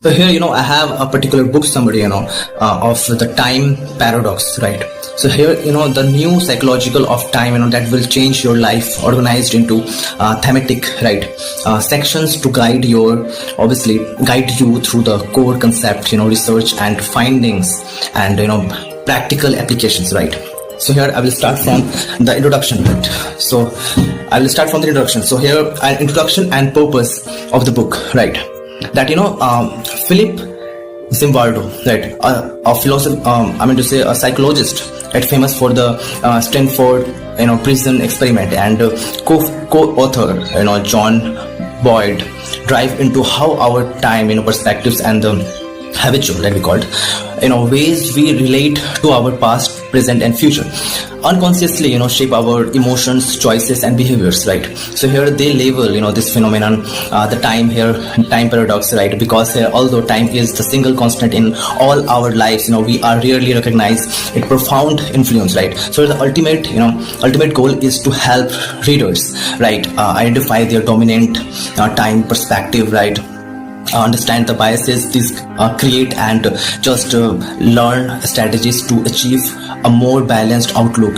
So here, I have a particular book summary, of the time paradox, right? So here, the new psychological of time, that will change your life, organized into thematic, right? Sections to guide you through the core concept, research and findings, and practical applications, right? So here I will start from the introduction, right? So I will start from the introduction. So here, an introduction and purpose of the book, right? That Philip Zimbardo, right, a philosopher, a psychologist, right, famous for the Stanford prison experiment, and co-author John Boyd drive into how our time perspectives and the habitual, like we called, ways we relate to our past, present and future unconsciously shape our emotions, choices and behaviors, right? So here they label this phenomenon the time paradox, right? Because although time is the single constant in all our lives, we are rarely recognize its profound influence, right? So the ultimate goal is to help readers, right, identify their dominant time perspective, right? Understand the biases these create, and just learn strategies to achieve a more balanced outlook,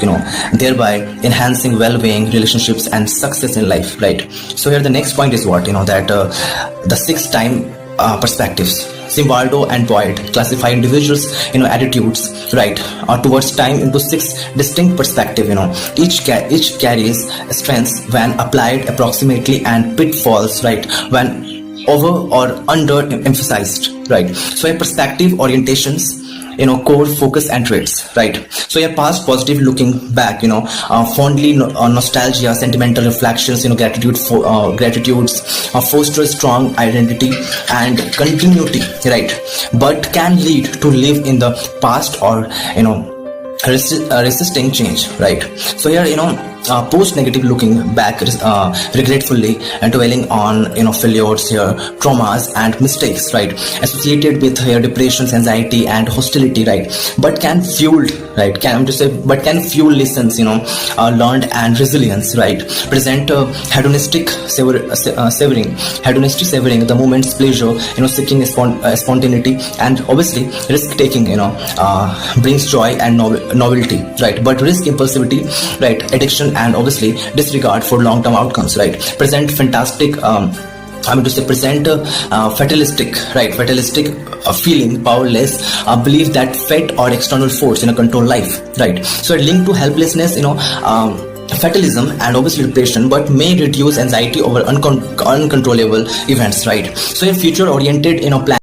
thereby enhancing well-being, relationships and success in life, right? So here the next point is what, that the 6 time perspectives. Zimbardo and Boyd classify individuals attitudes, right, towards time into 6 distinct perspectives. Each carries strengths when applied approximately, and pitfalls, right, when over or under emphasized, right? So your perspective orientations, core focus and traits, right? So your past positive looking back, fondly nostalgia, sentimental reflections, gratitudes foster strong identity and continuity, right? But can lead to live in the past or resisting change, right? So here post negative looking back regretfully and dwelling on failures, here traumas and mistakes, right, associated with here depressions, anxiety and hostility, right? But can fuel lessons learned and resilience, right? Present hedonistic savoring the moment's pleasure, seeking spontaneity, and obviously risk taking brings joy and novelty, right? But risk impulsivity, right, addiction and obviously disregard for long-term outcomes, right? Present fatalistic, feeling powerless, belief that fate or external force control life, right? So it linked to helplessness, fatalism and obviously depression, but may reduce anxiety over uncontrollable events, right? So a future oriented plan